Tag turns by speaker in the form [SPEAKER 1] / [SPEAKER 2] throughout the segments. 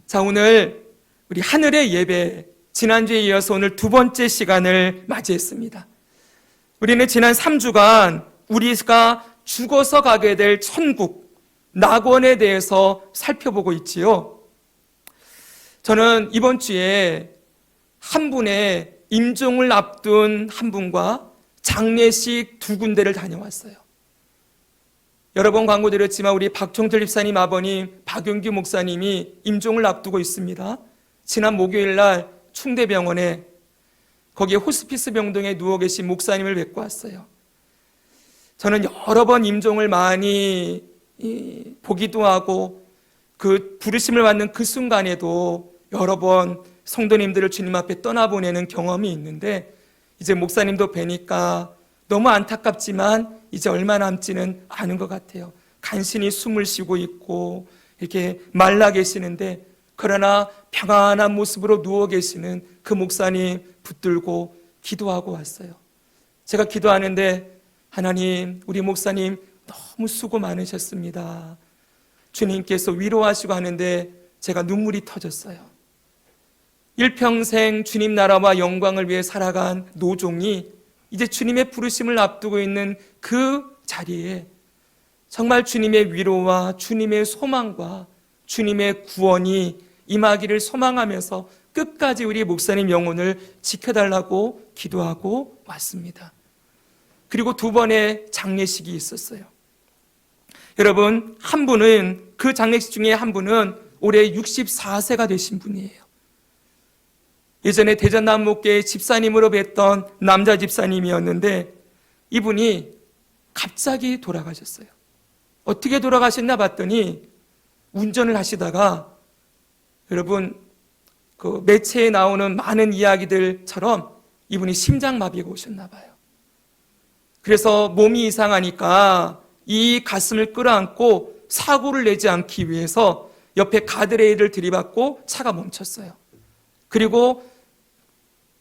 [SPEAKER 1] 자, 오늘 우리 하늘의 예배, 지난주에 이어서 오늘 두 번째 시간을 맞이했습니다. 우리는 지난 3주간 우리가 죽어서 가게 될 천국, 낙원에 대해서 살펴보고 있지요. 저는 이번 주에 한 분의 임종을 앞둔 한 분과 장례식 두 군데를 다녀왔어요. 여러 번 광고 드렸지만 우리 박종철 집사님 아버님 박용규 목사님이 임종을 앞두고 있습니다. 지난 목요일 날 충대병원에 거기에 호스피스 병동에 누워 계신 목사님을 뵙고 왔어요. 저는 여러 번 임종을 많이 보기도 하고 그 부르심을 받는 그 순간에도 여러 번 성도님들을 주님 앞에 떠나보내는 경험이 있는데, 이제 목사님도 뵈니까 너무 안타깝지만 이제 얼마 남지는 않은 것 같아요. 간신히 숨을 쉬고 있고 이렇게 말라 계시는데, 그러나 평안한 모습으로 누워 계시는 그 목사님 붙들고 기도하고 왔어요. 제가 기도하는데, 하나님, 우리 목사님 너무 수고 많으셨습니다. 주님께서 위로하시고 하는데 제가 눈물이 터졌어요. 일평생 주님 나라와 영광을 위해 살아간 노종이 이제 주님의 부르심을 앞두고 있는 그 자리에 정말 주님의 위로와 주님의 소망과 주님의 구원이 임하기를 소망하면서 끝까지 우리 목사님 영혼을 지켜달라고 기도하고 왔습니다. 그리고 두 번의 장례식이 있었어요. 여러분, 한 분은, 그 장례식 중에 한 분은 올해 64세가 되신 분이에요. 예전에 대전남목교회 집사님으로 뵀던 남자 집사님이었는데 이분이 갑자기 돌아가셨어요. 어떻게 돌아가셨나 봤더니 운전을 하시다가, 여러분 그 매체에 나오는 많은 이야기들처럼 이분이 심장마비가 오셨나 봐요. 그래서 몸이 이상하니까 이 가슴을 끌어안고 사고를 내지 않기 위해서 옆에 가드레일을 들이받고 차가 멈췄어요. 그리고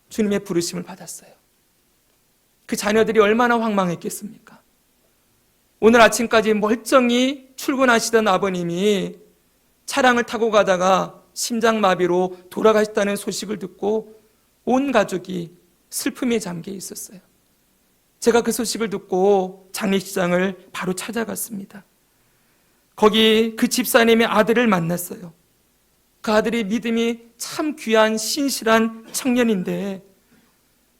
[SPEAKER 1] 주님의 부르심을 받았어요. 그 자녀들이 얼마나 황망했겠습니까? 오늘 아침까지 멀쩡히 출근하시던 아버님이 차량을 타고 가다가 심장마비로 돌아가셨다는 소식을 듣고 온 가족이 슬픔에 잠겨 있었어요. 제가 그 소식을 듣고 장례식장을 바로 찾아갔습니다. 거기 그 집사님의 아들을 만났어요. 그 아들이 믿음이 참 귀한 신실한 청년인데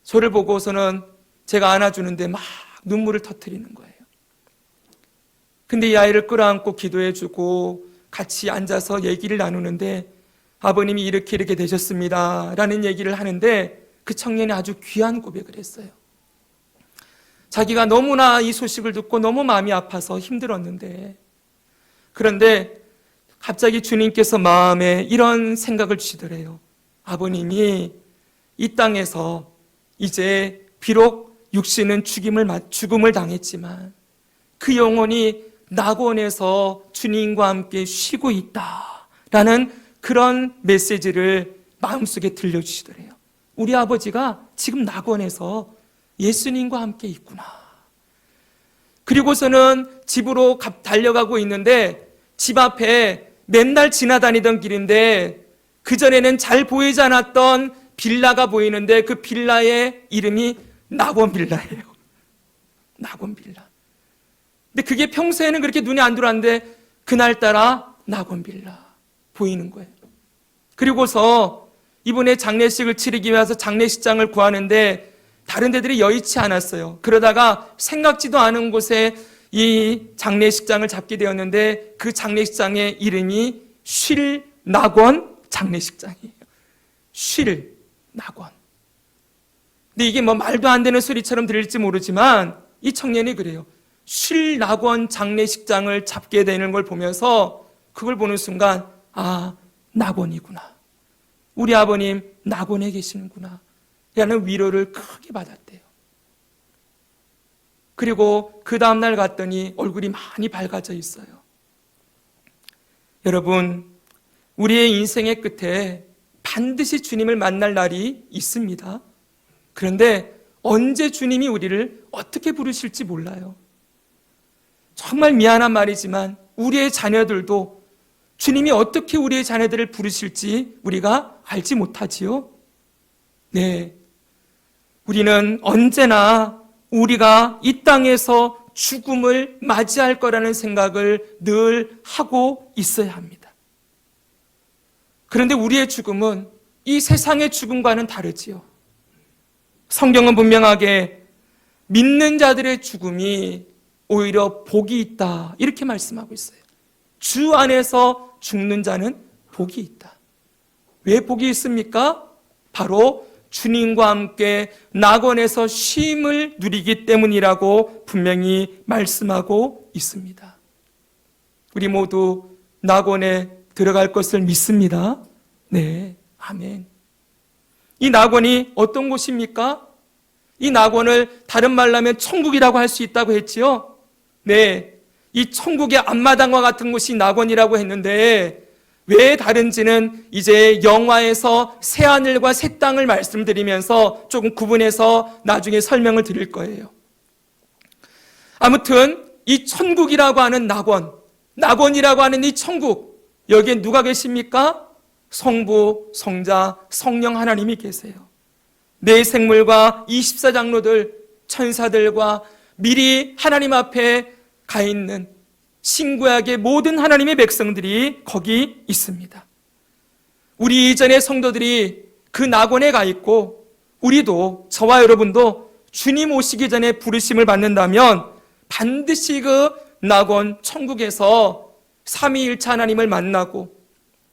[SPEAKER 1] 저를 보고서는 제가 안아주는데 막 눈물을 터뜨리는 거예요. 근데 이 아이를 끌어안고 기도해주고 같이 앉아서 얘기를 나누는데, 아버님이 이렇게 되셨습니다 라는 얘기를 하는데 그 청년이 아주 귀한 고백을 했어요. 자기가 너무나 이 소식을 듣고 너무 마음이 아파서 힘들었는데, 그런데 갑자기 주님께서 마음에 이런 생각을 주시더래요. 아버님이 이 땅에서 이제 비록 육신은 죽음을 당했지만 그 영혼이 낙원에서 주님과 함께 쉬고 있다라는 그런 메시지를 마음속에 들려주시더래요. 우리 아버지가 지금 낙원에서 예수님과 함께 있구나. 그리고서는 집으로 달려가고 있는데 집 앞에 맨날 지나다니던 길인데 그전에는 잘 보이지 않았던 빌라가 보이는데 그 빌라의 이름이 낙원 빌라예요. 낙원 빌라. 근데 그게 평소에는 그렇게 눈에 안 들어왔는데 그날따라 낙원 빌라 보이는 거예요. 그리고서 이분의 장례식을 치르기 위해서 장례식장을 구하는데 다른 데들이 여의치 않았어요. 그러다가 생각지도 않은 곳에 이 장례식장을 잡게 되었는데 그 장례식장의 이름이 쉴낙원 장례식장이에요. 쉴낙원. 근데 이게 뭐 말도 안 되는 소리처럼 들릴지 모르지만 이 청년이 그래요. 쉴낙원 장례식장을 잡게 되는 걸 보면서 그걸 보는 순간, 아, 낙원이구나. 우리 아버님 낙원에 계시는구나 라는 위로를 크게 받았대요. 그리고 그 다음날 갔더니 얼굴이 많이 밝아져 있어요. 여러분, 우리의 인생의 끝에 반드시 주님을 만날 날이 있습니다. 그런데 언제 주님이 우리를 어떻게 부르실지 몰라요. 정말 미안한 말이지만 우리의 자녀들도 주님이 어떻게 우리의 자녀들을 부르실지 우리가 알지 못하지요. 네, 우리는 언제나 우리가 이 땅에서 죽음을 맞이할 거라는 생각을 늘 하고 있어야 합니다. 그런데 우리의 죽음은 이 세상의 죽음과는 다르지요. 성경은 분명하게 믿는 자들의 죽음이 오히려 복이 있다, 이렇게 말씀하고 있어요. 주 안에서 죽는 자는 복이 있다. 왜 복이 있습니까? 바로 주님과 함께 낙원에서 쉼을 누리기 때문이라고 분명히 말씀하고 있습니다. 우리 모두 낙원에 들어갈 것을 믿습니다. 네, 아멘. 이 낙원이 어떤 곳입니까? 이 낙원을 다른 말로 하면 천국이라고 할 수 있다고 했지요. 네, 이 천국의 앞마당과 같은 곳이 낙원이라고 했는데 왜 다른지는 이제 영화에서 새하늘과 새 땅을 말씀드리면서 조금 구분해서 나중에 설명을 드릴 거예요. 아무튼 이 천국이라고 하는 낙원, 낙원이라고 하는 이 천국, 여기에 누가 계십니까? 성부, 성자, 성령 하나님이 계세요. 네 생물과 24장로들, 천사들과 미리 하나님 앞에 가 있는 신구약의 모든 하나님의 백성들이 거기 있습니다. 우리 이전의 성도들이 그 낙원에 가 있고 우리도, 저와 여러분도 주님 오시기 전에 부르심을 받는다면 반드시 그 낙원 천국에서 삼위일체 하나님을 만나고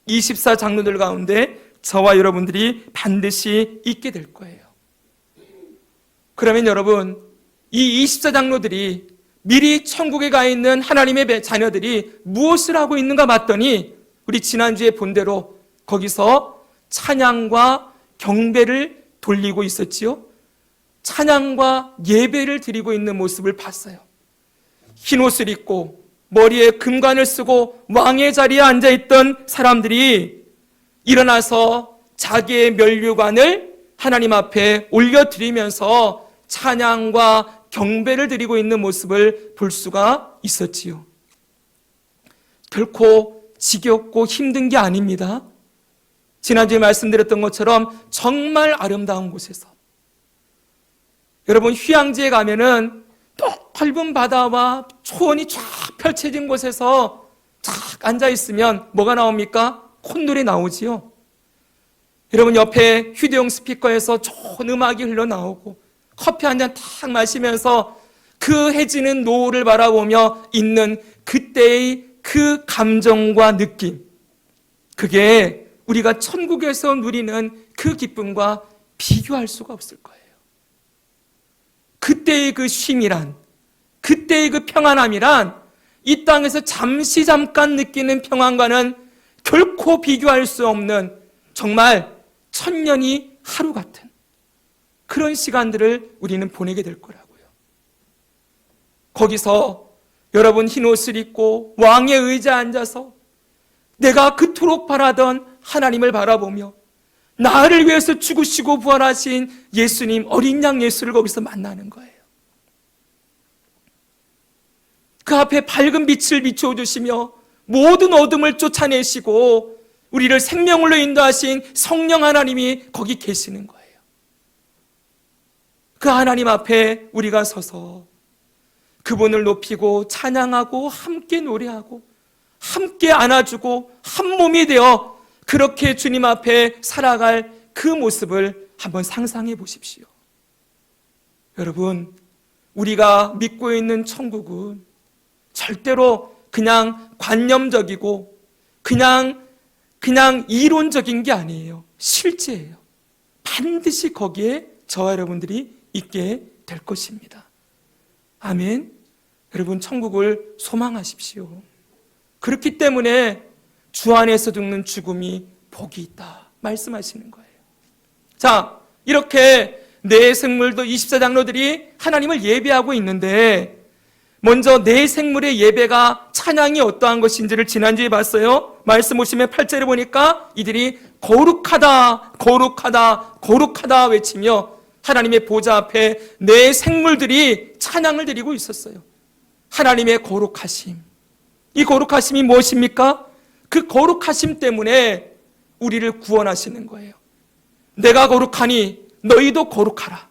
[SPEAKER 1] 24장로들 가운데 저와 여러분들이 반드시 있게 될 거예요. 그러면 여러분, 이 24장로들이 미리 천국에 가 있는 하나님의 자녀들이 무엇을 하고 있는가 봤더니 우리 지난주에 본 대로 거기서 찬양과 경배를 돌리고 있었지요. 찬양과 예배를 드리고 있는 모습을 봤어요. 흰옷을 입고 머리에 금관을 쓰고 왕의 자리에 앉아있던 사람들이 일어나서 자기의 면류관을 하나님 앞에 올려드리면서 찬양과 경배를 드리고 있는 모습을 볼 수가 있었지요. 결코 지겹고 힘든 게 아닙니다. 지난주에 말씀드렸던 것처럼 정말 아름다운 곳에서, 여러분 휴양지에 가면은 넓은 바다와 초원이 쫙 펼쳐진 곳에서 쫙 앉아있으면 뭐가 나옵니까? 콧노래 나오지요. 여러분 옆에 휴대용 스피커에서 좋은 음악이 흘러나오고 커피 한 잔 탁 마시면서 그 해지는 노을을 바라보며 있는 그때의 그 감정과 느낌, 그게 우리가 천국에서 누리는 그 기쁨과 비교할 수가 없을 거예요. 그때의 그 쉼이란, 그때의 그 평안함이란 이 땅에서 잠깐 느끼는 평안과는 결코 비교할 수 없는 정말 천년이 하루 같은 그런 시간들을 우리는 보내게 될 거라고요. 거기서 여러분 흰옷을 입고 왕의 의자에 앉아서 내가 그토록 바라던 하나님을 바라보며 나를 위해서 죽으시고 부활하신 예수님, 어린 양 예수를 거기서 만나는 거예요. 그 앞에 밝은 빛을 비춰주시며 모든 어둠을 쫓아내시고 우리를 생명으로 인도하신 성령 하나님이 거기 계시는 거예요. 그 하나님 앞에 우리가 서서 그분을 높이고 찬양하고 함께 노래하고 함께 안아주고 한 몸이 되어 그렇게 주님 앞에 살아갈 그 모습을 한번 상상해 보십시오. 여러분, 우리가 믿고 있는 천국은 절대로 그냥 관념적이고 그냥 이론적인 게 아니에요. 실제예요. 반드시 거기에 저와 여러분들이 있게 될 것입니다. 아멘. 여러분, 천국을 소망하십시오. 그렇기 때문에 주 안에서 죽는 죽음이 복이 있다 말씀하시는 거예요. 자, 이렇게 네 생물도 24장로들이 하나님을 예배하고 있는데 먼저 네 생물의 예배가 찬양이 어떠한 것인지를 지난주에 봤어요. 말씀 보시면 8절에 보니까 이들이 거룩하다 거룩하다 거룩하다 외치며 하나님의 보좌 앞에 네 생물들이 찬양을 드리고 있었어요. 하나님의 거룩하심, 이 거룩하심이 무엇입니까? 그 거룩하심 때문에 우리를 구원하시는 거예요. 내가 거룩하니 너희도 거룩하라.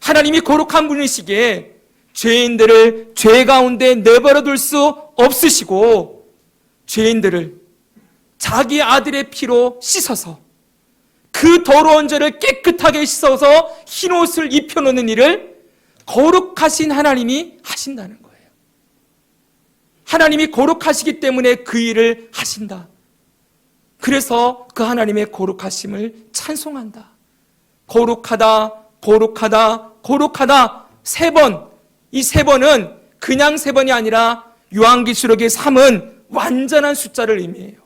[SPEAKER 1] 하나님이 거룩한 분이시기에 죄인들을 죄 가운데 내버려 둘 수 없으시고 죄인들을 자기 아들의 피로 씻어서 그 더러운 죄를 깨끗하게 씻어서 흰옷을 입혀놓는 일을 거룩하신 하나님이 하신다는 거예요. 하나님이 거룩하시기 때문에 그 일을 하신다. 그래서 그 하나님의 거룩하심을 찬송한다. 거룩하다, 거룩하다, 거룩하다. 3번. 이 3번은 그냥 3번이 아니라 요한계시록의 3은 완전한 숫자를 의미해요.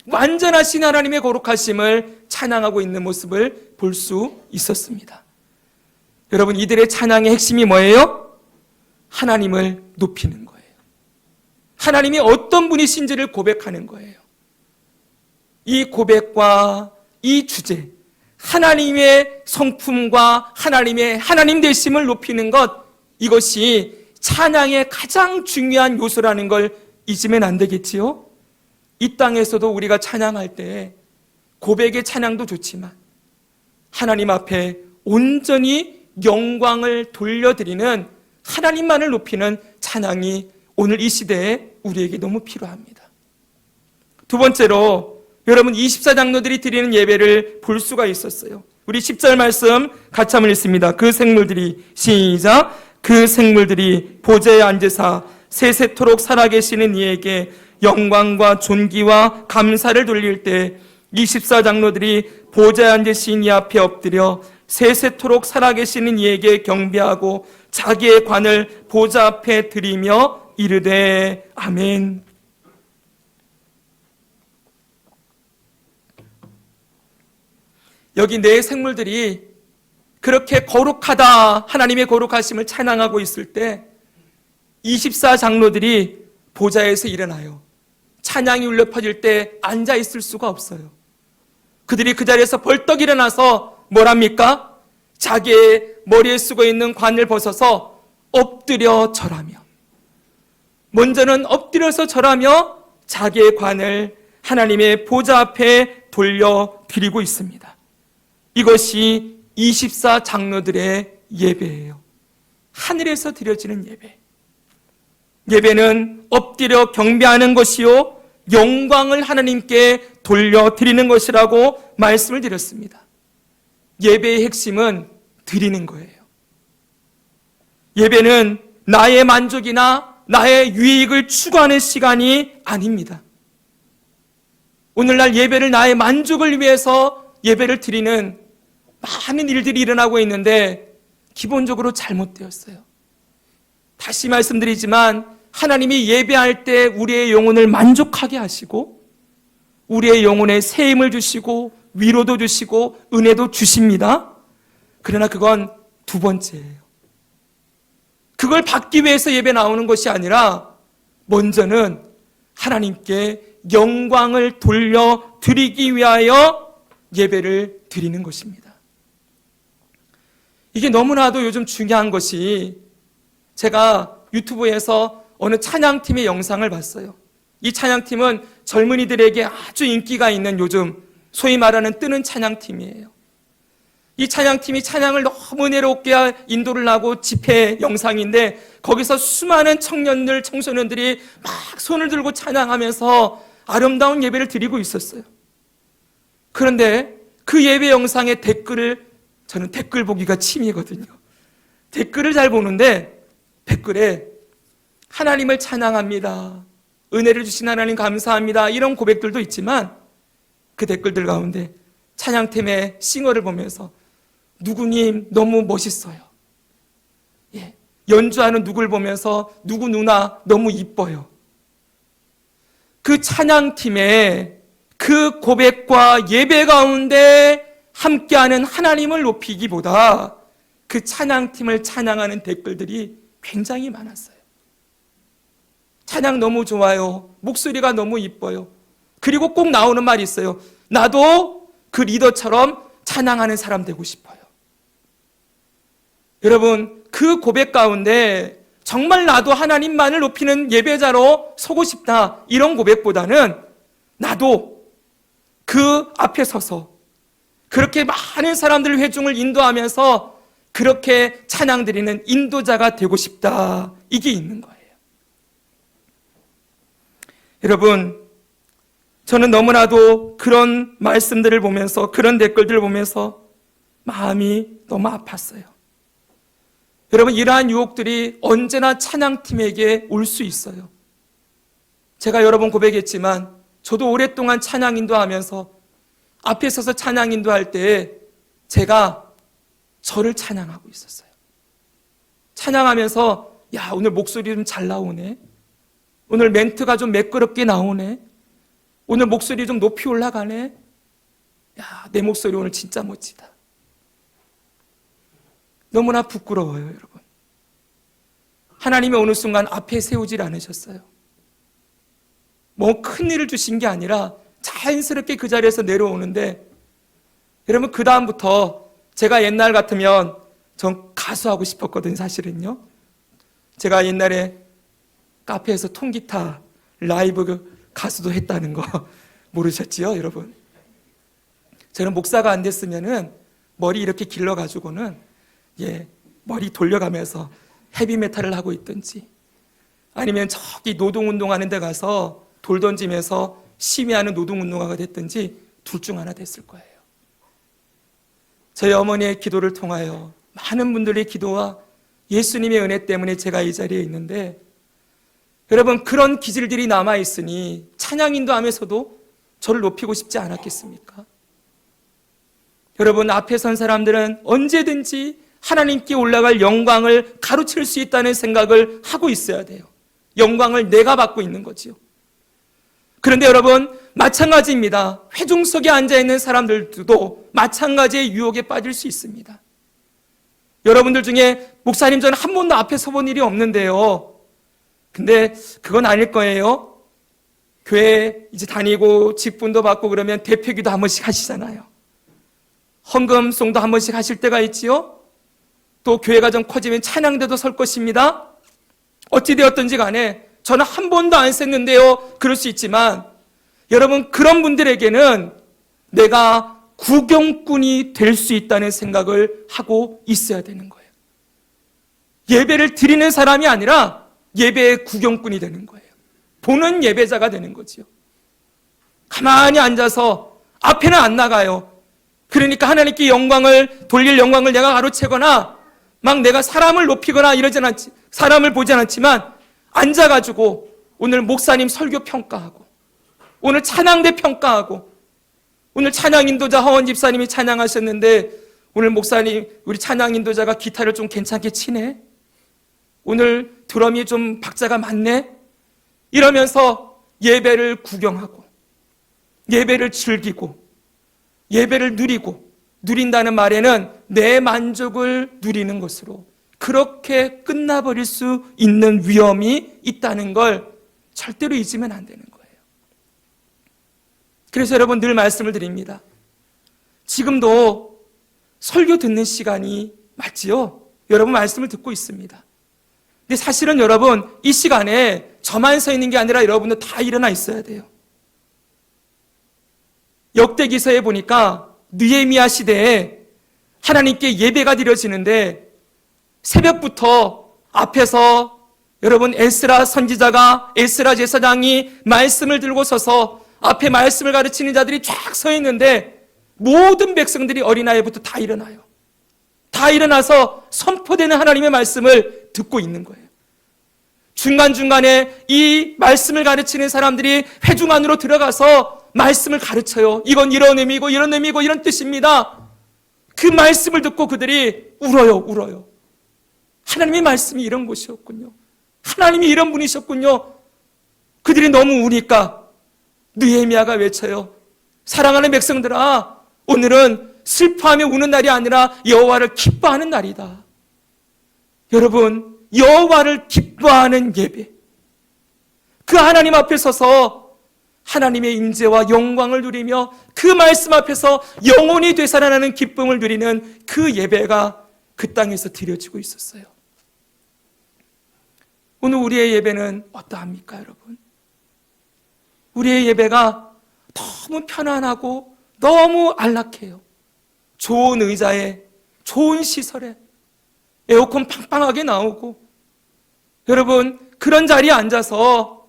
[SPEAKER 1] 완전하신 하나님의 거룩하심을 찬양하고 있는 모습을 볼 수 있었습니다. 여러분, 이들의 찬양의 핵심이 뭐예요? 하나님을 높이는 거예요. 하나님이 어떤 분이신지를 고백하는 거예요. 이 고백과 이 주제, 하나님의 성품과 하나님의 하나님 되심을 높이는 것, 이것이 찬양의 가장 중요한 요소라는 걸 잊으면 안 되겠지요? 이 땅에서도 우리가 찬양할 때 고백의 찬양도 좋지만 하나님 앞에 온전히 영광을 돌려드리는 하나님만을 높이는 찬양이 오늘 이 시대에 우리에게 너무 필요합니다. 두 번째로 여러분 24장로들이 드리는 예배를 볼 수가 있었어요. 우리 10절 말씀 같이 한번 읽습니다. 그 생물들이 시작. 그 생물들이 보좌에 앉으사 세세토록 살아계시는 이에게 영광과 존귀와 감사를 돌릴 때 24장로들이 보좌에 앉으신 이 앞에 엎드려 세세토록 살아계시는 이에게 경배하고 자기의 관을 보좌 앞에 드리며 이르되 아멘. 여기 네 생물들이 그렇게 거룩하다 하나님의 거룩하심을 찬양하고 있을 때 24장로들이 보좌에서 일어나요. 찬양이 울려 퍼질 때 앉아 있을 수가 없어요. 그들이 그 자리에서 벌떡 일어나서 뭐랍니까? 자기의 머리에 쓰고 있는 관을 벗어서 엎드려 절하며, 먼저는 엎드려서 절하며 자기의 관을 하나님의 보좌 앞에 돌려드리고 있습니다. 이것이 24장로들의 예배예요. 하늘에서 드려지는 예배. 예배는 엎드려 경배하는 것이요 영광을 하나님께 돌려드리는 것이라고 말씀을 드렸습니다. 예배의 핵심은 드리는 거예요. 예배는 나의 만족이나 나의 유익을 추구하는 시간이 아닙니다. 오늘날 예배를 나의 만족을 위해서 예배를 드리는 많은 일들이 일어나고 있는데 기본적으로 잘못되었어요. 다시 말씀드리지만 하나님이 예배할 때 우리의 영혼을 만족하게 하시고 우리의 영혼에 새 힘을 주시고 위로도 주시고 은혜도 주십니다. 그러나 그건 두 번째예요. 그걸 받기 위해서 예배 나오는 것이 아니라 먼저는 하나님께 영광을 돌려드리기 위하여 예배를 드리는 것입니다. 이게 너무나도 요즘 중요한 것이, 제가 유튜브에서 어느 찬양팀의 영상을 봤어요. 이 찬양팀은 젊은이들에게 아주 인기가 있는 요즘 소위 말하는 뜨는 찬양팀이에요. 이 찬양팀이 찬양을 너무 은혜롭게 인도를 하고 집회 영상인데 거기서 수많은 청년들, 청소년들이 막 손을 들고 찬양하면서 아름다운 예배를 드리고 있었어요. 그런데 그 예배 영상의 댓글을, 저는 댓글 보기가 취미거든요. 댓글을 잘 보는데 댓글에 하나님을 찬양합니다, 은혜를 주신 하나님 감사합니다, 이런 고백들도 있지만 그 댓글들 가운데 찬양팀의 싱어를 보면서 누구님 너무 멋있어요, 연주하는 누굴 보면서 누구 누나 너무 이뻐요. 그 찬양팀의 그 고백과 예배 가운데 함께하는 하나님을 높이기보다 그 찬양팀을 찬양하는 댓글들이 굉장히 많았어요. 찬양 너무 좋아요, 목소리가 너무 이뻐요. 그리고 꼭 나오는 말이 있어요. 나도 그 리더처럼 찬양하는 사람 되고 싶어요. 여러분, 그 고백 가운데 정말 나도 하나님만을 높이는 예배자로 서고 싶다, 이런 고백보다는 나도 그 앞에 서서 그렇게 많은 사람들 회중을 인도하면서 그렇게 찬양 드리는 인도자가 되고 싶다, 이게 있는 거예요. 여러분, 저는 너무나도 그런 말씀들을 보면서, 그런 댓글들을 보면서 마음이 너무 아팠어요. 여러분, 이러한 유혹들이 언제나 찬양팀에게 올 수 있어요. 제가 여러 번 고백했지만 저도 오랫동안 찬양 인도하면서 앞에 서서 찬양 인도할 때 제가 저를 찬양하고 있었어요. 찬양하면서 야, 오늘 목소리 좀 잘 나오네, 오늘 멘트가 좀 매끄럽게 나오네, 오늘 목소리 좀 높이 올라가네, 야, 내 목소리 오늘 진짜 멋지다. 너무나 부끄러워요, 여러분. 하나님이 어느 순간 앞에 세우질 않으셨어요. 뭐 큰 일을 주신 게 아니라 자연스럽게 그 자리에서 내려오는데, 여러분, 그 다음부터 제가 옛날 같으면 전 가수하고 싶었거든요, 사실은요. 제가 옛날에 카페에서 통기타 라이브 가수도 했다는 거 모르셨지요, 여러분? 저는 목사가 안 됐으면은 머리 이렇게 길러가지고는 머리 돌려가면서 헤비메탈을 하고 있든지, 아니면 저기 노동운동하는 데 가서 돌 던지면서 심의하는 노동운동가가 됐든지 둘 중 하나 됐을 거예요. 저희 어머니의 기도를 통하여 많은 분들의 기도와 예수님의 은혜 때문에 제가 이 자리에 있는데, 여러분, 그런 기질들이 남아있으니 찬양 인도하면서도 저를 높이고 싶지 않았겠습니까? 여러분, 앞에 선 사람들은 언제든지 하나님께 올라갈 영광을 가로챌 수 있다는 생각을 하고 있어야 돼요. 영광을 내가 받고 있는 거지요. 그런데 여러분, 마찬가지입니다. 회중 속에 앉아있는 사람들도 마찬가지의 유혹에 빠질 수 있습니다. 여러분들 중에 목사님, 저는 한 번도 앞에 서본 일이 없는데요, 근데 그건 아닐 거예요. 교회 이제 다니고 직분도 받고 그러면 대표기도 한 번씩 하시잖아요. 헌금송도 한 번씩 하실 때가 있지요. 또 교회가 좀 커지면 찬양대도 설 것입니다. 어찌되었든지 간에 저는 한 번도 안 셌는데요, 그럴 수 있지만 여러분, 그런 분들에게는 내가 구경꾼이 될 수 있다는 생각을 하고 있어야 되는 거예요. 예배를 드리는 사람이 아니라 예배의 구경꾼이 되는 거예요. 보는 예배자가 되는 거지요. 가만히 앉아서 앞에는 안 나가요. 그러니까 하나님께 영광을 돌릴 영광을 내가 가로채거나 막 내가 사람을 높이거나 이러진 않지, 사람을 보진 않지만 앉아가지고 오늘 목사님 설교 평가하고, 오늘 찬양대 평가하고, 오늘 찬양 인도자 허원 집사님이 찬양하셨는데 오늘 목사님, 우리 찬양 인도자가 기타를 좀 괜찮게 치네, 오늘 드럼이 좀 박자가 맞네, 이러면서 예배를 구경하고 예배를 즐기고 예배를 누리고, 누린다는 말에는 내 만족을 누리는 것으로 그렇게 끝나버릴 수 있는 위험이 있다는 걸 절대로 잊으면 안 되는 거예요. 그래서 여러분, 늘 말씀을 드립니다. 지금도 설교 듣는 시간이 맞지요? 여러분 말씀을 듣고 있습니다. 근데 사실은 여러분, 이 시간에 저만 서 있는 게 아니라 여러분도 다 일어나 있어야 돼요. 역대기서에 보니까 느헤미야 시대에 하나님께 예배가 드려지는데 새벽부터 앞에서 여러분 에스라 선지자가, 에스라 제사장이 말씀을 들고 서서 앞에 말씀을 가르치는 자들이 쫙 서 있는데 모든 백성들이 어린아이부터 다 일어나요. 다 일어나서 선포되는 하나님의 말씀을 듣고 있는 거예요. 중간중간에 이 말씀을 가르치는 사람들이 회중 안으로 들어가서 말씀을 가르쳐요. 이건 이런 의미고 이런 의미고 이런 뜻입니다. 그 말씀을 듣고 그들이 울어요. 하나님의 말씀이 이런 것이었군요. 하나님이 이런 분이셨군요. 그들이 너무 우니까 느헤미야가 외쳐요. 사랑하는 백성들아, 오늘은 슬퍼하며 우는 날이 아니라 여호와를 기뻐하는 날이다. 여러분, 여호와를 기뻐하는 예배, 그 하나님 앞에 서서 하나님의 임재와 영광을 누리며 그 말씀 앞에서 영원히 되살아나는 기쁨을 누리는 그 예배가 그 땅에서 드려지고 있었어요. 오늘 우리의 예배는 어떠합니까, 여러분? 우리의 예배가 너무 편안하고 너무 안락해요. 좋은 의자에, 좋은 시설에, 에어컨 팡팡하게 나오고, 여러분, 그런 자리에 앉아서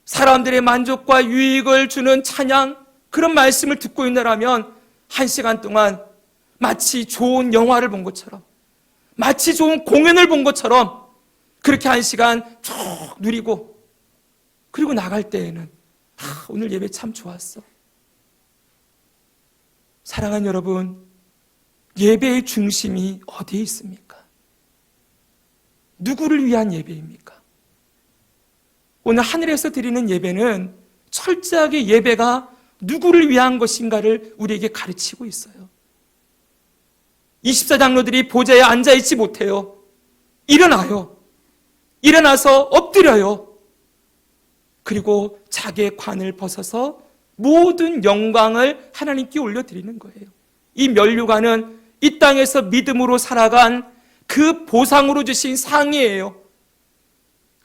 [SPEAKER 1] 사람들의 만족과 유익을 주는 찬양, 그런 말씀을 듣고 있느라면 1시간 동안 마치 좋은 영화를 본 것처럼, 마치 좋은 공연을 본 것처럼 그렇게 1시간 쭉 누리고, 그리고 나갈 때에는 오늘 예배 참 좋았어. 사랑하는 여러분, 예배의 중심이 어디에 있습니까? 누구를 위한 예배입니까? 오늘 하늘에서 드리는 예배는 철저하게 예배가 누구를 위한 것인가를 우리에게 가르치고 있어요. 24장로들이 보좌에 앉아있지 못해요. 일어나요. 일어나서 엎드려요. 그리고 자기의 관을 벗어서 모든 영광을 하나님께 올려드리는 거예요. 이 면류관은 이 땅에서 믿음으로 살아간 그 보상으로 주신 상이에요.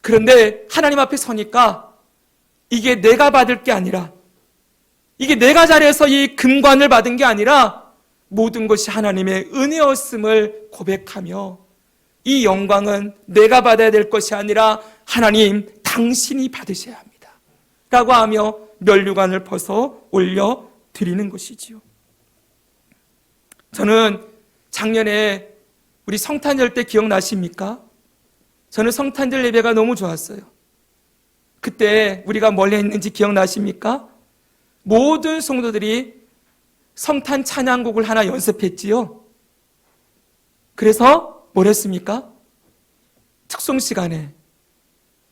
[SPEAKER 1] 그런데 하나님 앞에 서니까 이게 내가 받을 게 아니라, 이게 내가 잘해서 이 금관을 받은 게 아니라 모든 것이 하나님의 은혜였음을 고백하며, 이 영광은 내가 받아야 될 것이 아니라 하나님 당신이 받으셔야 합니다 라고 하며 면류관을 벗어 올려드리는 것이지요. 저는 작년에 우리 성탄절 때 기억나십니까? 저는 성탄절 예배가 너무 좋았어요. 그때 우리가 뭘 했는지 기억나십니까? 모든 성도들이 성탄 찬양곡을 하나 연습했지요. 그래서 뭘 했습니까? 특송 시간에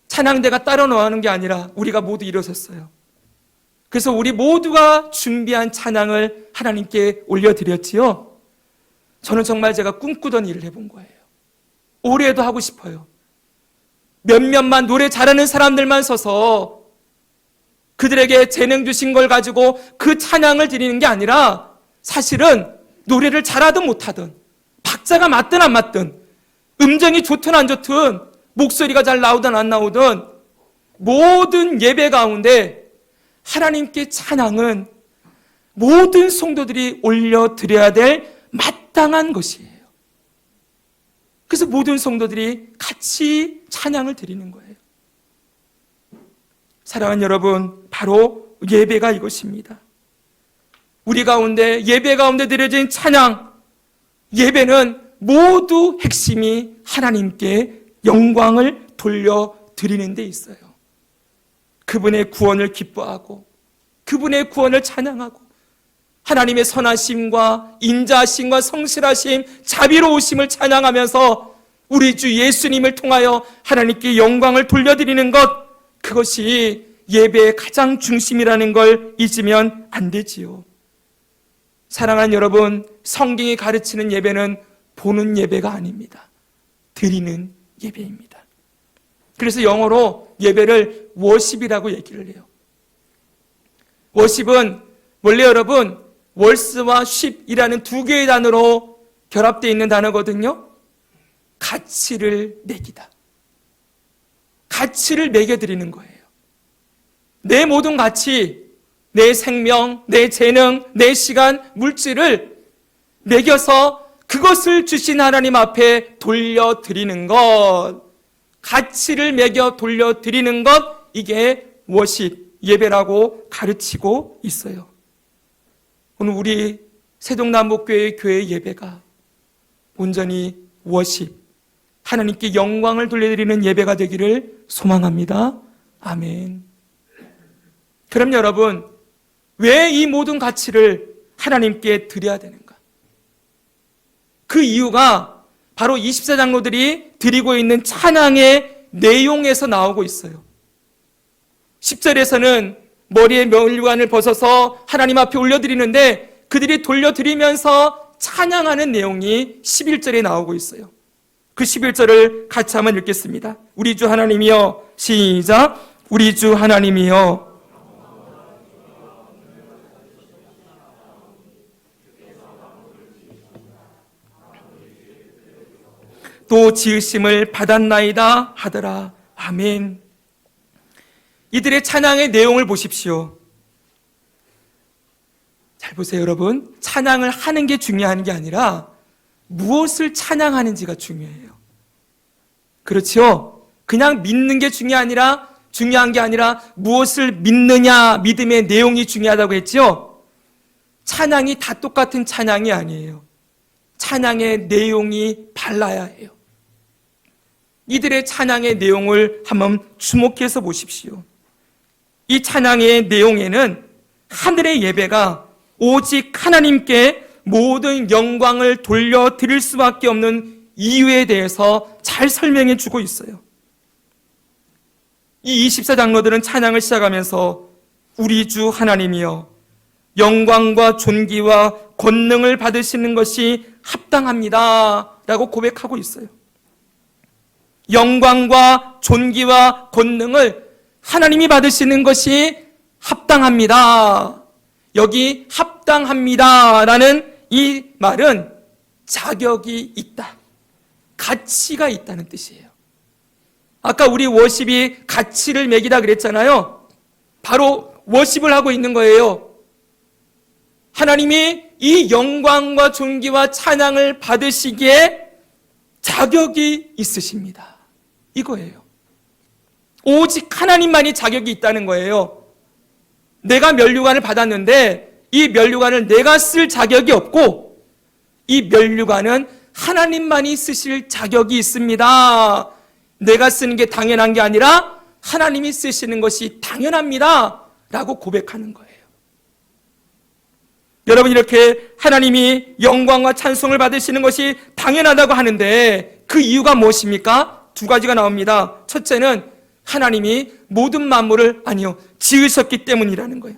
[SPEAKER 1] 찬양대가 따로 나오는 게 아니라 우리가 모두 일어섰어요. 그래서 우리 모두가 준비한 찬양을 하나님께 올려드렸지요. 저는 정말 제가 꿈꾸던 일을 해본 거예요. 올해도 하고 싶어요. 몇몇만 노래 잘하는 사람들만 서서 그들에게 재능 주신 걸 가지고 그 찬양을 드리는 게 아니라, 사실은 노래를 잘하든 못하든, 박자가 맞든 안 맞든, 음정이 좋든 안 좋든, 목소리가 잘 나오든 안 나오든, 모든 예배 가운데 하나님께 찬양은 모든 성도들이 올려드려야 될 마땅한 것이에요. 그래서 모든 성도들이 같이 찬양을 드리는 거예요. 사랑하는 여러분, 바로 예배가 이것입니다. 우리 가운데, 예배 가운데 드려진 찬양, 예배는 모두 핵심이 하나님께 영광을 돌려드리는 데 있어요. 그분의 구원을 기뻐하고, 그분의 구원을 찬양하고, 하나님의 선하심과 인자하심과 성실하심, 자비로우심을 찬양하면서 우리 주 예수님을 통하여 하나님께 영광을 돌려드리는 것, 그것이 예배의 가장 중심이라는 걸 잊으면 안 되지요. 사랑하는 여러분, 성경이 가르치는 예배는 보는 예배가 아닙니다. 드리는 예배입니다. 그래서 영어로 예배를 워십이라고 얘기를 해요. 워십은 원래 여러분 월스와 쉽이라는 두 개의 단어로 결합되어 있는 단어거든요. 가치를 매기다. 가치를 매겨드리는 거예요. 내 모든 가치, 내 생명, 내 재능, 내 시간, 물질을 매겨서 그것을 주신 하나님 앞에 돌려드리는 것, 가치를 매겨 돌려드리는 것, 이게 워십, 예배라고 가르치고 있어요. 오늘 우리 세동남북교회 교회 예배가 온전히 워십, 하나님께 영광을 돌려드리는 예배가 되기를 소망합니다. 아멘. 그럼 여러분, 왜 이 모든 가치를 하나님께 드려야 되는가? 그 이유가 바로 24장로들이 드리고 있는 찬양의 내용에서 나오고 있어요. 10절에서는 머리에 면류관을 벗어서 하나님 앞에 올려드리는데, 그들이 돌려드리면서 찬양하는 내용이 11절에 나오고 있어요. 그 11절을 같이 한번 읽겠습니다. 우리 주 하나님이여, 시작. 우리 주 하나님이여, 또 지으심을 받았나이다 하더라. 아멘. 이들의 찬양의 내용을 보십시오. 잘 보세요, 여러분. 찬양을 하는 게 중요한 게 아니라 무엇을 찬양하는지가 중요해요. 그렇죠? 그냥 믿는 게 중요한 게 아니라 무엇을 믿느냐, 믿음의 내용이 중요하다고 했죠? 찬양이 다 똑같은 찬양이 아니에요. 찬양의 내용이 달라야 해요. 이들의 찬양의 내용을 한번 주목해서 보십시오. 이 찬양의 내용에는 하늘의 예배가 오직 하나님께 모든 영광을 돌려드릴 수밖에 없는 이유에 대해서 잘 설명해 주고 있어요. 이 24장로들은 찬양을 시작하면서 우리 주 하나님이여 영광과 존귀와 권능을 받으시는 것이 합당합니다 라고 고백하고 있어요. 영광과 존귀와 권능을 하나님이 받으시는 것이 합당합니다. 여기 합당합니다라는 이 말은 자격이 있다, 가치가 있다는 뜻이에요. 아까 우리 워십이 가치를 매기다 그랬잖아요. 바로 워십을 하고 있는 거예요. 하나님이 이 영광과 존귀와 찬양을 받으시기에 자격이 있으십니다. 이거예요. 오직 하나님만이 자격이 있다는 거예요. 내가 면류관을 받았는데 이 면류관을 내가 쓸 자격이 없고 이 면류관은 하나님만이 쓰실 자격이 있습니다. 내가 쓰는 게 당연한 게 아니라 하나님이 쓰시는 것이 당연합니다 라고 고백하는 거예요. 여러분, 이렇게 하나님이 영광과 찬송을 받으시는 것이 당연하다고 하는데 그 이유가 무엇입니까? 두 가지가 나옵니다. 첫째는 하나님이 모든 만물을 지으셨기 때문이라는 거예요.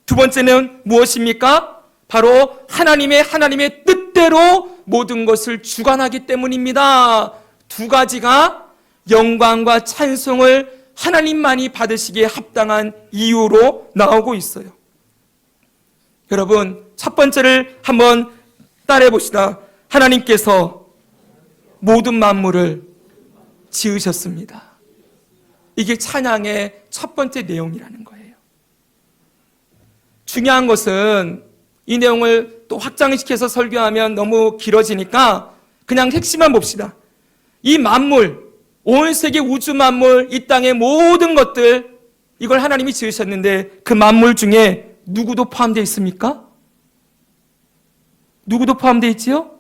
[SPEAKER 1] 두 번째는 무엇입니까? 바로 하나님의 뜻대로 모든 것을 주관하기 때문입니다. 두 가지가 영광과 찬송을 하나님만이 받으시기에 합당한 이유로 나오고 있어요. 여러분, 첫 번째를 한번 따라해 봅시다. 하나님께서 모든 만물을 지으셨습니다. 이게 찬양의 첫 번째 내용이라는 거예요. 중요한 것은 이 내용을 또 확장시켜서 설교하면 너무 길어지니까 그냥 핵심만 봅시다. 이 만물, 온 세계 우주 만물, 이 땅의 모든 것들, 이걸 하나님이 지으셨는데 그 만물 중에 누구도 포함되어 있습니까? 누구도 포함되어 있지요?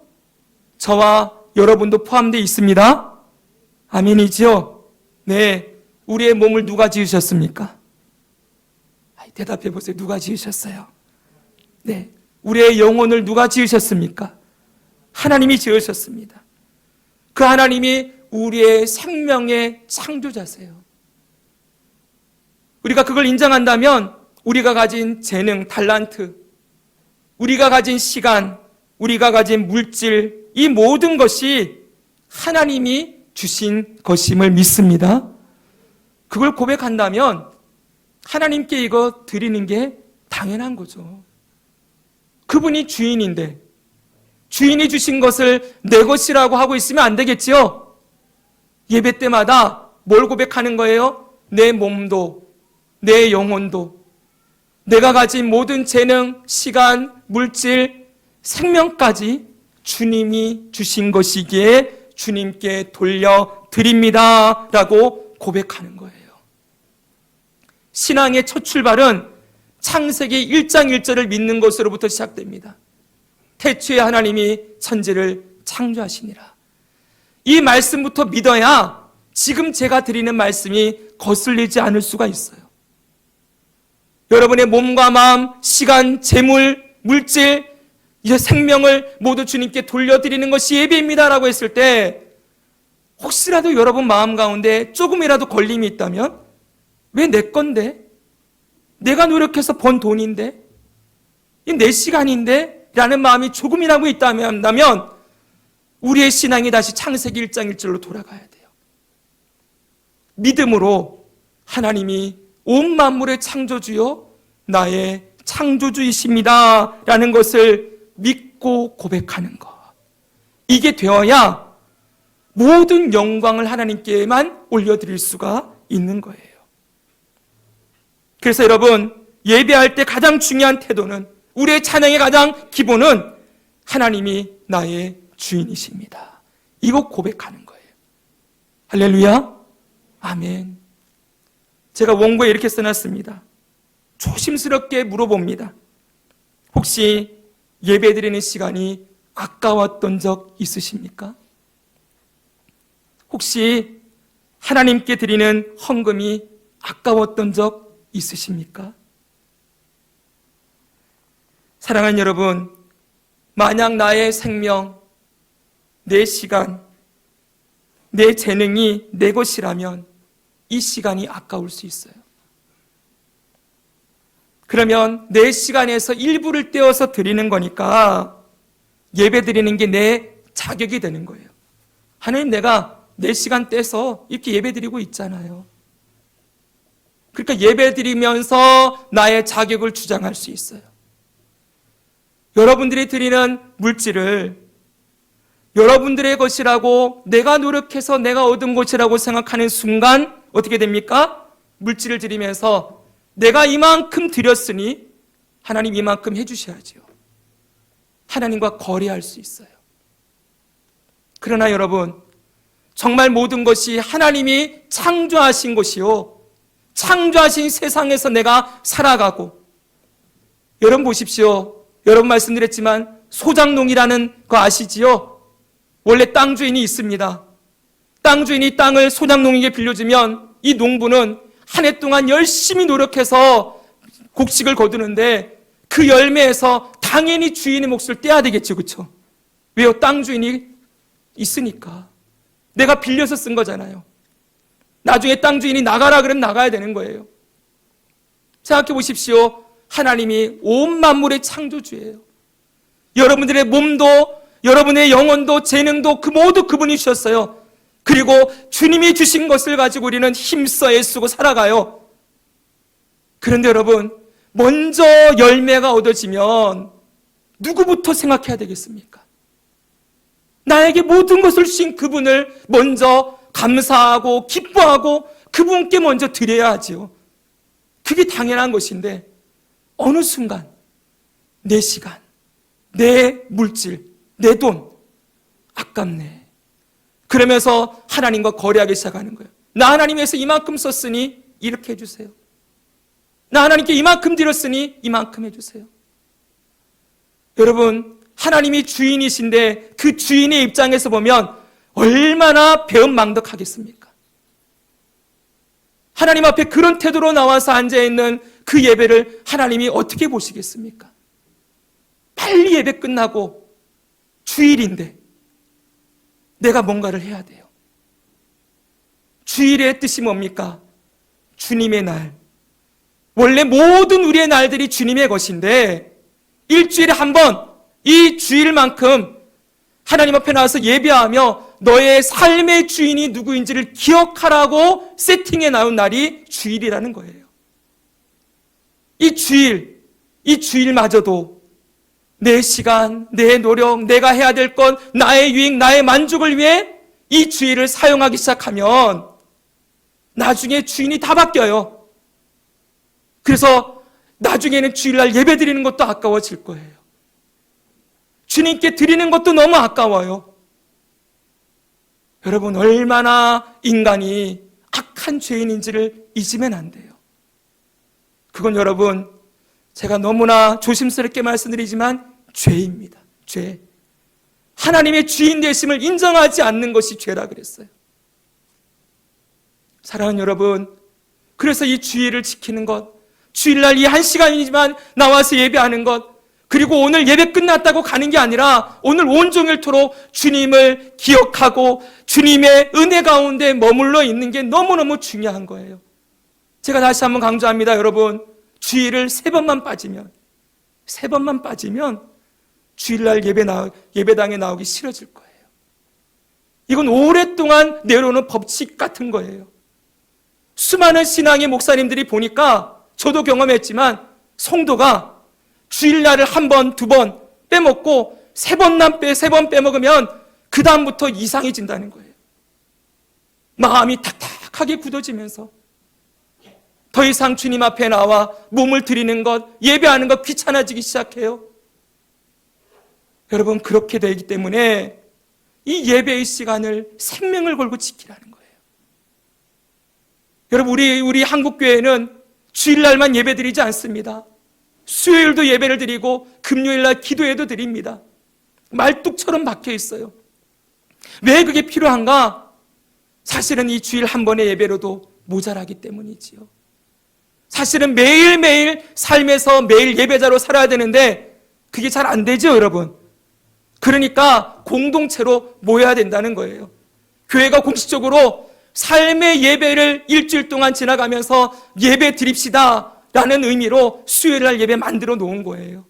[SPEAKER 1] 저와 여러분도 포함되어 있습니다. 아멘이죠? 네. 우리의 몸을 누가 지으셨습니까? 대답해 보세요. 누가 지으셨어요? 네. 우리의 영혼을 누가 지으셨습니까? 하나님이 지으셨습니다. 그 하나님이 우리의 생명의 창조자세요. 우리가 그걸 인정한다면 우리가 가진 재능, 달란트, 우리가 가진 시간, 우리가 가진 물질, 이 모든 것이 하나님이 주신 것임을 믿습니다. 그걸 고백한다면 하나님께 이거 드리는 게 당연한 거죠. 그분이 주인인데 주인이 주신 것을 내 것이라고 하고 있으면 안 되겠지요? 예배 때마다 뭘 고백하는 거예요? 내 몸도, 내 영혼도, 내가 가진 모든 재능, 시간, 물질, 생명까지 주님이 주신 것이기에 주님께 돌려드립니다 라고 고백하는 거예요. 신앙의 첫 출발은 창세기 1장 1절을 믿는 것으로부터 시작됩니다. 태초에 하나님이 천지를 창조하시니라. 이 말씀부터 믿어야 지금 제가 드리는 말씀이 거슬리지 않을 수가 있어요. 여러분의 몸과 마음, 시간, 재물, 물질, 이제 생명을 모두 주님께 돌려드리는 것이 예배입니다 라고 했을 때 혹시라도 여러분 마음 가운데 조금이라도 걸림이 있다면 왜 내 건데? 내가 노력해서 번 돈인데? 이 내 시간인데? 라는 마음이 조금이라도 있다면 우리의 신앙이 다시 창세기 1장 1절로 돌아가야 돼요. 믿음으로 하나님이 온 만물의 창조주요 나의 창조주이십니다 라는 것을 믿고 고백하는 것, 이게 되어야 모든 영광을 하나님께만 올려드릴 수가 있는 거예요. 그래서 여러분, 예배할 때 가장 중요한 태도는, 우리의 찬양의 가장 기본은 하나님이 나의 주인이십니다. 이거 고백하는 거예요. 할렐루야. 아멘. 제가 원고에 이렇게 써놨습니다. 조심스럽게 물어봅니다. 혹시 예배드리는 시간이 아까웠던 적 있으십니까? 혹시 하나님께 드리는 헌금이 아까웠던 적 있으십니까? 사랑하는 여러분, 만약 나의 생명, 내 시간, 내 재능이 내 것이라면 이 시간이 아까울 수 있어요. 그러면 내 시간에서 일부를 떼어서 드리는 거니까 예배 드리는 게 내 자격이 되는 거예요. 하나님, 내가 내 시간 떼서 이렇게 예배 드리고 있잖아요. 그러니까 예배 드리면서 나의 자격을 주장할 수 있어요. 여러분들이 드리는 물질을 여러분들의 것이라고, 내가 노력해서 내가 얻은 것이라고 생각하는 순간 어떻게 됩니까? 물질을 드리면서 내가 이만큼 드렸으니 하나님 이만큼 해주셔야죠. 하나님과 거래할 수 있어요. 그러나 여러분, 정말 모든 것이 하나님이 창조하신 것이요, 창조하신 세상에서 내가 살아가고, 여러분 보십시오. 여러분 말씀드렸지만 소작농이라는 거 아시지요? 원래 땅 주인이 있습니다. 땅 주인이 땅을 소작농에게 빌려주면 이 농부는 한 해 동안 열심히 노력해서 곡식을 거두는데 그 열매에서 당연히 주인의 몫을 떼야 되겠죠. 그렇죠? 왜요? 땅 주인이 있으니까. 내가 빌려서 쓴 거잖아요. 나중에 땅 주인이 나가라 그러면 나가야 되는 거예요. 생각해 보십시오. 하나님이 온 만물의 창조주예요. 여러분들의 몸도, 여러분의 영혼도, 재능도 그 모두 그분이 주셨어요. 그리고 주님이 주신 것을 가지고 우리는 힘써 애쓰고 살아가요. 그런데 여러분, 먼저 열매가 얻어지면 누구부터 생각해야 되겠습니까? 나에게 모든 것을 주신 그분을 먼저 감사하고 기뻐하고 그분께 먼저 드려야 하지요. 그게 당연한 것인데 어느 순간 내 시간, 내 물질, 내 돈 아깝네. 그러면서 하나님과 거래하기 시작하는 거예요. 나 하나님에서 이만큼 썼으니 이렇게 해주세요. 나 하나님께 이만큼 드렸으니 이만큼 해주세요. 여러분, 하나님이 주인이신데 그 주인의 입장에서 보면 얼마나 배은망덕하겠습니까? 하나님 앞에 그런 태도로 나와서 앉아있는 그 예배를 하나님이 어떻게 보시겠습니까? 빨리 예배 끝나고 주일인데 내가 뭔가를 해야 돼요. 주일의 뜻이 뭡니까? 주님의 날. 원래 모든 우리의 날들이 주님의 것인데 일주일에 한 번 이 주일만큼 하나님 앞에 나와서 예배하며 너의 삶의 주인이 누구인지를 기억하라고 세팅해 나온 날이 주일이라는 거예요. 이 주일마저도 내 시간, 내 노력, 내가 해야 될 것, 나의 유익, 나의 만족을 위해 이 주일을 사용하기 시작하면 나중에 주인이 다 바뀌어요. 그래서 나중에는 주일날 예배 드리는 것도 아까워질 거예요. 주님께 드리는 것도 너무 아까워요. 여러분, 얼마나 인간이 악한 죄인인지를 잊으면 안 돼요. 그건 여러분, 제가 너무나 조심스럽게 말씀드리지만 죄입니다. 죄. 하나님의 주인 되심을 인정하지 않는 것이 죄라 그랬어요. 사랑하는 여러분, 그래서 이 주일을 지키는 것, 주일날 이 한 시간이지만 나와서 예배하는 것, 그리고 오늘 예배 끝났다고 가는 게 아니라 오늘 온종일토록 주님을 기억하고 주님의 은혜 가운데 머물러 있는 게 너무너무 중요한 거예요. 제가 다시 한번 강조합니다. 여러분, 주일을 3번만 빠지면 주일날 예배당에 나오기 싫어질 거예요. 이건 오랫동안 내려오는 법칙 같은 거예요. 수많은 신앙의 목사님들이 보니까 저도 경험했지만 성도가 주일날을 1번, 2번 빼먹고 3번 빼먹으면 그 다음부터 이상해진다는 거예요. 마음이 탁탁하게 굳어지면서 더 이상 주님 앞에 나와 몸을 드리는 것, 예배하는 것 귀찮아지기 시작해요. 여러분, 그렇게 되기 때문에 이 예배의 시간을 생명을 걸고 지키라는 거예요. 여러분, 우리 한국교회는 주일날만 예배 드리지 않습니다. 수요일도 예배를 드리고 금요일날 기도회도 드립니다. 말뚝처럼 박혀 있어요. 왜 그게 필요한가? 사실은 이 주일 한 번의 예배로도 모자라기 때문이지요. 사실은 매일매일 삶에서 매일 예배자로 살아야 되는데 그게 잘 안 되죠, 여러분. 그러니까 공동체로 모여야 된다는 거예요. 교회가 공식적으로 삶의 예배를 일주일 동안 지나가면서 예배 드립시다 라는 의미로 수요일날 예배 만들어 놓은 거예요.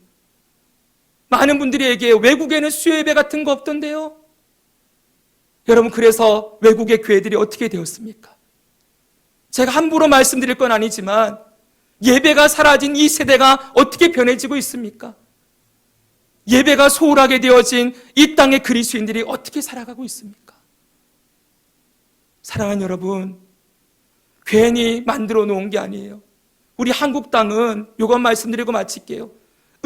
[SPEAKER 1] 많은 분들이 얘기해요. 외국에는 수요 예배 같은 거 없던데요. 여러분, 그래서 외국의 교회들이 어떻게 되었습니까? 제가 함부로 말씀드릴 건 아니지만 예배가 사라진 이 세대가 어떻게 변해지고 있습니까? 예배가 소홀하게 되어진 이 땅의 그리스도인들이 어떻게 살아가고 있습니까? 사랑하는 여러분, 괜히 만들어 놓은 게 아니에요. 우리 한국 땅은 이것 말씀드리고 마칠게요.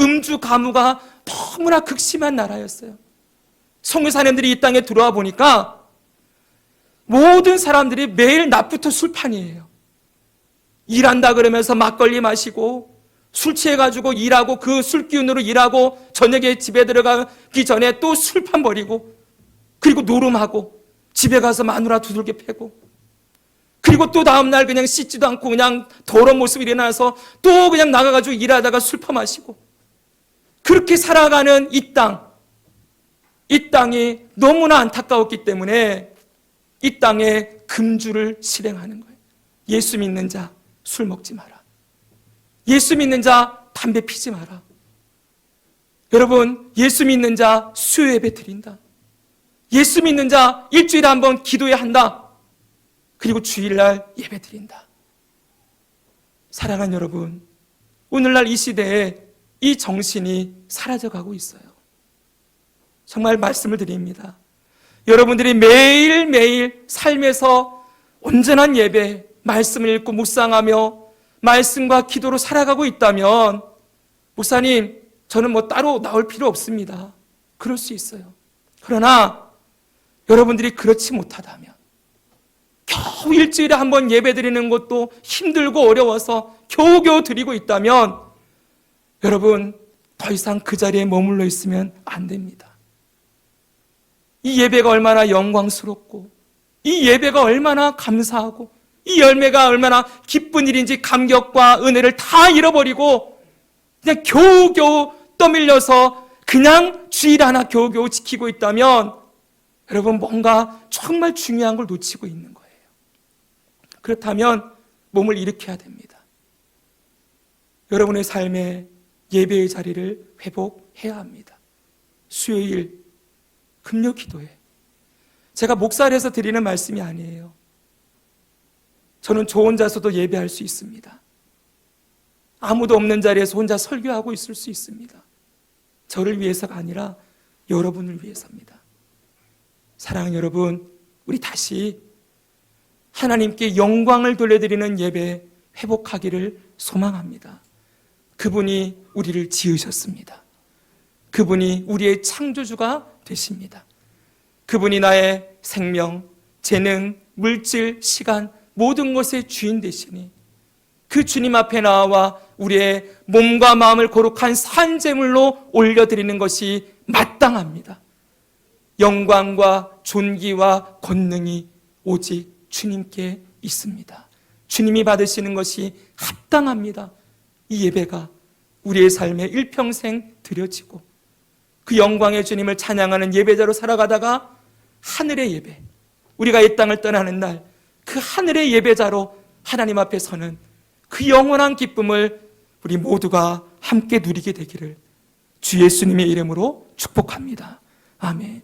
[SPEAKER 1] 음주 가무가 너무나 극심한 나라였어요. 선교사님들이 이 땅에 들어와 보니까 모든 사람들이 매일 낮부터 술판이에요. 일한다 그러면서 막걸리 마시고 술 취해가지고 일하고 그 술 기운으로 일하고 저녁에 집에 들어가기 전에 또 술판 버리고 그리고 노름하고 집에 가서 마누라 두들겨 패고 그리고 또 다음날 그냥 씻지도 않고 그냥 더러운 모습이 일어나서 또 그냥 나가가지고 일하다가 술 퍼마시고 그렇게 살아가는 이 땅이 너무나 안타까웠기 때문에 이 땅에 금주를 실행하는 거예요. 예수 믿는 자 술 먹지 마라. 예수 믿는 자 담배 피지 마라. 여러분, 예수 믿는 자 수요 예배 드린다. 예수 믿는 자 일주일에 한 번 기도회 한다. 그리고 주일날 예배 드린다. 사랑하는 여러분, 오늘날 이 시대에 이 정신이 사라져가고 있어요. 정말 말씀을 드립니다. 여러분들이 매일매일 삶에서 온전한 예배, 말씀을 읽고 묵상하며 말씀과 기도로 살아가고 있다면 목사님, 저는 뭐 따로 나올 필요 없습니다. 그럴 수 있어요. 그러나 여러분들이 그렇지 못하다면 겨우 일주일에 한 번 예배 드리는 것도 힘들고 어려워서 겨우겨우 드리고 있다면 여러분, 더 이상 그 자리에 머물러 있으면 안 됩니다. 이 예배가 얼마나 영광스럽고 이 예배가 얼마나 감사하고 이 열매가 얼마나 기쁜 일인지 감격과 은혜를 다 잃어버리고 그냥 겨우겨우 떠밀려서 그냥 주일 하나 겨우겨우 지키고 있다면 여러분, 뭔가 정말 중요한 걸 놓치고 있는 거예요. 그렇다면 몸을 일으켜야 됩니다. 여러분의 삶에 예배의 자리를 회복해야 합니다. 수요일, 금요 기도회. 제가 목사를 해서 드리는 말씀이 아니에요. 저는 저 혼자서도 예배할 수 있습니다. 아무도 없는 자리에서 혼자 설교하고 있을 수 있습니다. 저를 위해서가 아니라 여러분을 위해서입니다. 사랑하는 여러분, 우리 다시 하나님께 영광을 돌려드리는 예배 회복하기를 소망합니다. 그분이 우리를 지으셨습니다. 그분이 우리의 창조주가 되십니다. 그분이 나의 생명, 재능, 물질, 시간 모든 것의 주인 되시니 그 주님 앞에 나와 우리의 몸과 마음을 거룩한 산제물로 올려드리는 것이 마땅합니다. 영광과 존귀와 권능이 오직 주님께 있습니다. 주님이 받으시는 것이 합당합니다. 이 예배가 우리의 삶에 일평생 드려지고 그 영광의 주님을 찬양하는 예배자로 살아가다가 하늘의 예배, 우리가 이 땅을 떠나는 날 그 하늘의 예배자로 하나님 앞에 서는 그 영원한 기쁨을 우리 모두가 함께 누리게 되기를 주 예수님의 이름으로 축복합니다. 아멘.